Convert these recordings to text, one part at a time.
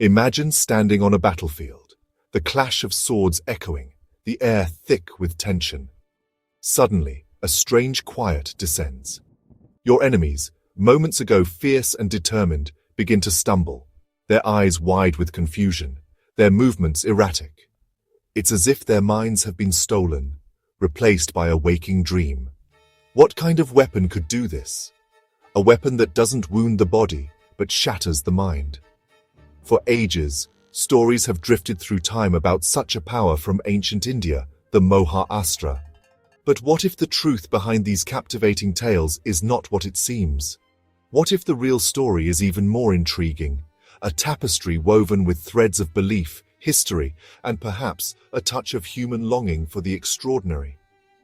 Imagine standing on a battlefield, the clash of swords echoing, the air thick with tension. Suddenly, a strange quiet descends. Your enemies, moments ago fierce and determined, begin to stumble, their eyes wide with confusion, their movements erratic. It's as if their minds have been stolen, replaced by a waking dream. What kind of weapon could do this? A weapon that doesn't wound the body, but shatters the mind. For ages, stories have drifted through time about such a power from ancient India, the Moha Astra. But what if the truth behind these captivating tales is not what it seems? What if the real story is even more intriguing? A tapestry woven with threads of belief, history, and perhaps a touch of human longing for the extraordinary.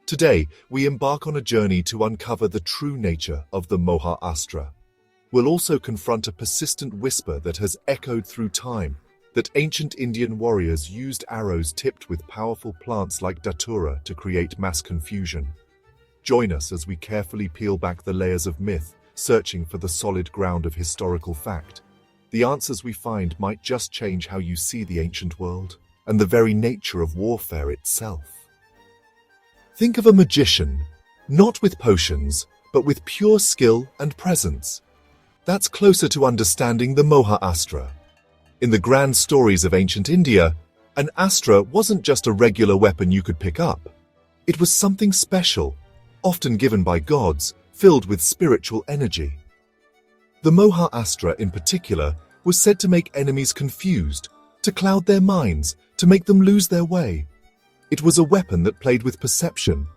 Today, we embark on a journey to uncover the true nature of the Moha Astra. We'll also confront a persistent whisper that has echoed through time, that ancient Indian warriors used arrows tipped with powerful plants like Datura to create mass confusion. Join us as we carefully peel back the layers of myth, searching for the solid ground of historical fact. The answers we find might just change how you see the ancient world and the very nature of warfare itself. Think of a magician, not with potions, but with pure skill and presence. That's closer to understanding the Moha Astra. In the grand stories of ancient India, an astra wasn't just a regular weapon you could pick up. It was something special, often given by gods, filled with spiritual energy. The Moha Astra in particular was said to make enemies confused, to cloud their minds, to make them lose their way. It was a weapon that played with perception,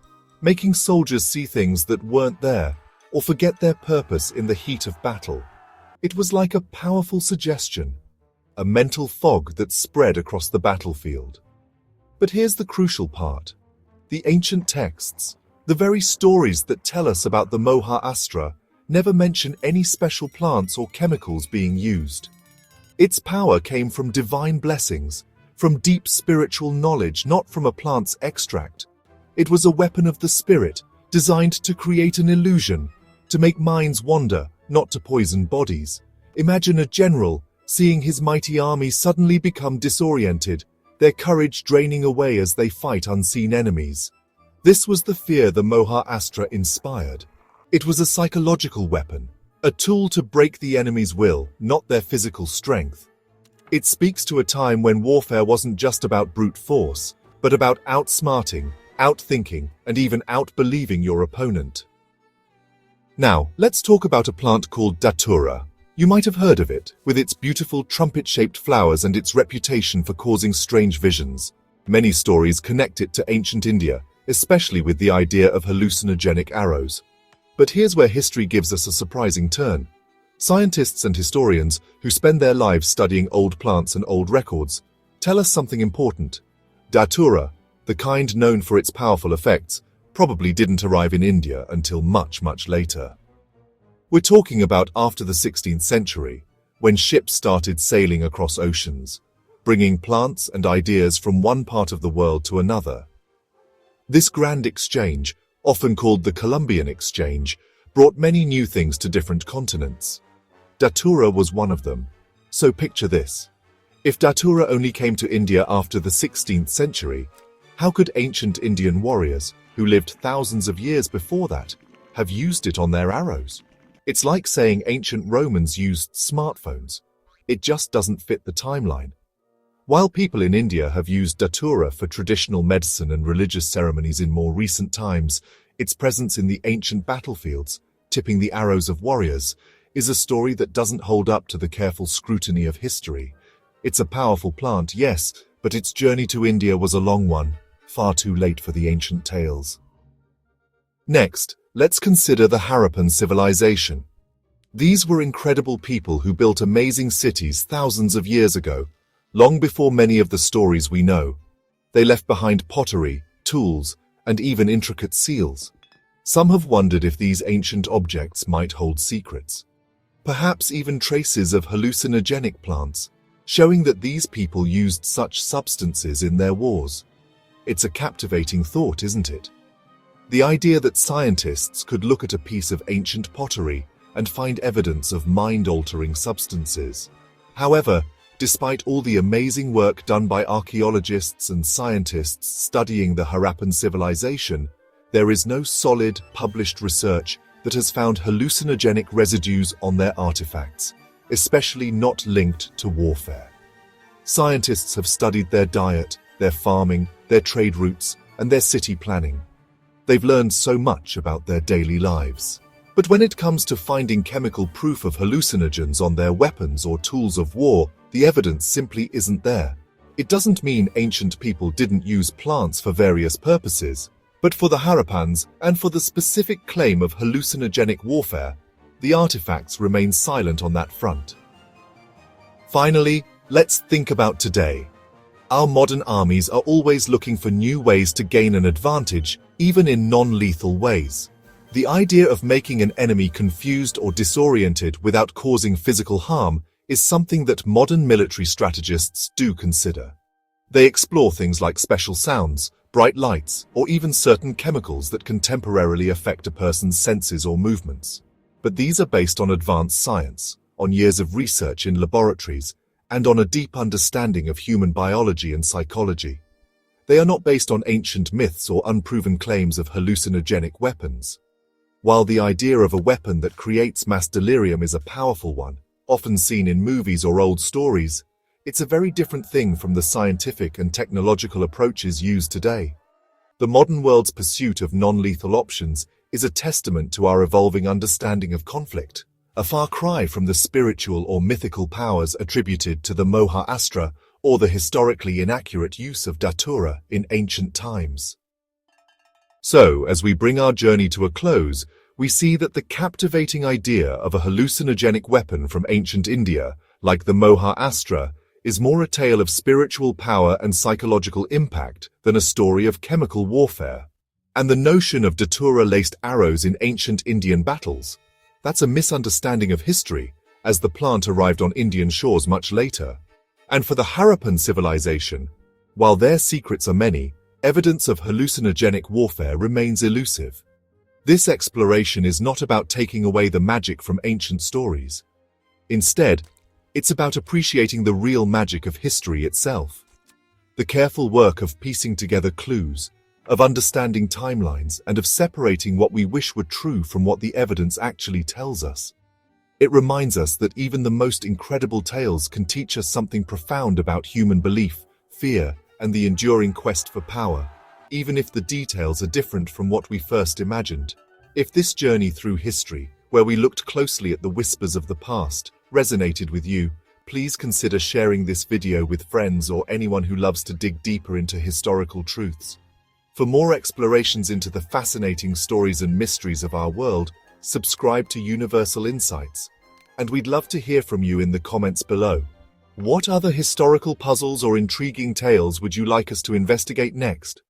making soldiers see things that weren't there or forget their purpose in the heat of battle. It was like a powerful suggestion, a mental fog that spread across the battlefield. But here's the crucial part. The ancient texts, the very stories that tell us about the Moha Astra, never mention any special plants or chemicals being used. Its power came from divine blessings, from deep spiritual knowledge, not from a plant's extract. It was a weapon of the spirit, designed to create an illusion, to make minds wander, not to poison bodies. Imagine a general seeing his mighty army suddenly become disoriented, their courage draining away as they fight unseen enemies. This was the fear the Moha Astra inspired. It was a psychological weapon, a tool to break the enemy's will, not their physical strength. It speaks to a time when warfare wasn't just about brute force, but about outsmarting, outthinking, and even outbelieving your opponent. Now, let's talk about a plant called Datura. You might have heard of it, with its beautiful trumpet-shaped flowers and its reputation for causing strange visions. Many stories connect it to ancient India, especially with the idea of hallucinogenic arrows. But here's where history gives us a surprising turn. Scientists and historians who spend their lives studying old plants and old records tell us something important. Datura, the kind known for its powerful effects, probably didn't arrive in India until much, much later. We're talking about after the 16th century, when ships started sailing across oceans, bringing plants and ideas from one part of the world to another. This grand exchange, often called the Columbian Exchange, brought many new things to different continents. Datura was one of them. So picture this. If Datura only came to India after the 16th century, how could ancient Indian warriors, who lived thousands of years before that, have used it on their arrows? It's like saying ancient Romans used smartphones. It just doesn't fit the timeline. While people in India have used Datura for traditional medicine and religious ceremonies in more recent times, its presence in the ancient battlefields, tipping the arrows of warriors, is a story that doesn't hold up to the careful scrutiny of history. It's a powerful plant, yes, but its journey to India was a long one, far too late for the ancient tales. Next, let's consider the Harappan civilization. These were incredible people who built amazing cities thousands of years ago, long before many of the stories we know. They left behind pottery, tools, and even intricate seals. Some have wondered if these ancient objects might hold secrets. Perhaps even traces of hallucinogenic plants, showing that these people used such substances in their wars. It's a captivating thought, isn't it? The idea that scientists could look at a piece of ancient pottery and find evidence of mind-altering substances. However, Despite all the amazing work done by archaeologists and scientists studying the Harappan civilization, there is no solid, published research that has found hallucinogenic residues on their artifacts, especially not linked to warfare. Scientists have studied their diet, their farming, their trade routes, and their city planning. They've learned so much about their daily lives. But when it comes to finding chemical proof of hallucinogens on their weapons or tools of war, the evidence simply isn't there. It doesn't mean ancient people didn't use plants for various purposes, but for the Harappans and for the specific claim of hallucinogenic warfare, the artifacts remain silent on that front. Finally, let's think about today. Our modern armies are always looking for new ways to gain an advantage, even in non-lethal ways. The idea of making an enemy confused or disoriented without causing physical harm is something that modern military strategists do consider. They explore things like special sounds, bright lights, or even certain chemicals that can temporarily affect a person's senses or movements. But these are based on advanced science, on years of research in laboratories, and on a deep understanding of human biology and psychology. They are not based on ancient myths or unproven claims of hallucinogenic weapons. While the idea of a weapon that creates mass delirium is a powerful one, often seen in movies or old stories, it's a very different thing from the scientific and technological approaches used today. The modern world's pursuit of non-lethal options is a testament to our evolving understanding of conflict, a far cry from the spiritual or mythical powers attributed to the Moha Astra or the historically inaccurate use of Datura in ancient times. So, as we bring our journey to a close, we see that the captivating idea of a hallucinogenic weapon from ancient India, like the Moha Astra, is more a tale of spiritual power and psychological impact than a story of chemical warfare. And the notion of Datura-laced arrows in ancient Indian battles, that's a misunderstanding of history, as the plant arrived on Indian shores much later. And for the Harappan civilization, while their secrets are many, evidence of hallucinogenic warfare remains elusive. This exploration is not about taking away the magic from ancient stories. Instead, it's about appreciating the real magic of history itself. The careful work of piecing together clues, of understanding timelines, and of separating what we wish were true from what the evidence actually tells us. It reminds us that even the most incredible tales can teach us something profound about human belief, fear, and the enduring quest for power, even if the details are different from what we first imagined. If this journey through history, where we looked closely at the whispers of the past, resonated with you, please consider sharing this video with friends or anyone who loves to dig deeper into historical truths. For more explorations into the fascinating stories and mysteries of our world, subscribe to Universal Insights. And we'd love to hear from you in the comments below. What other historical puzzles or intriguing tales would you like us to investigate next?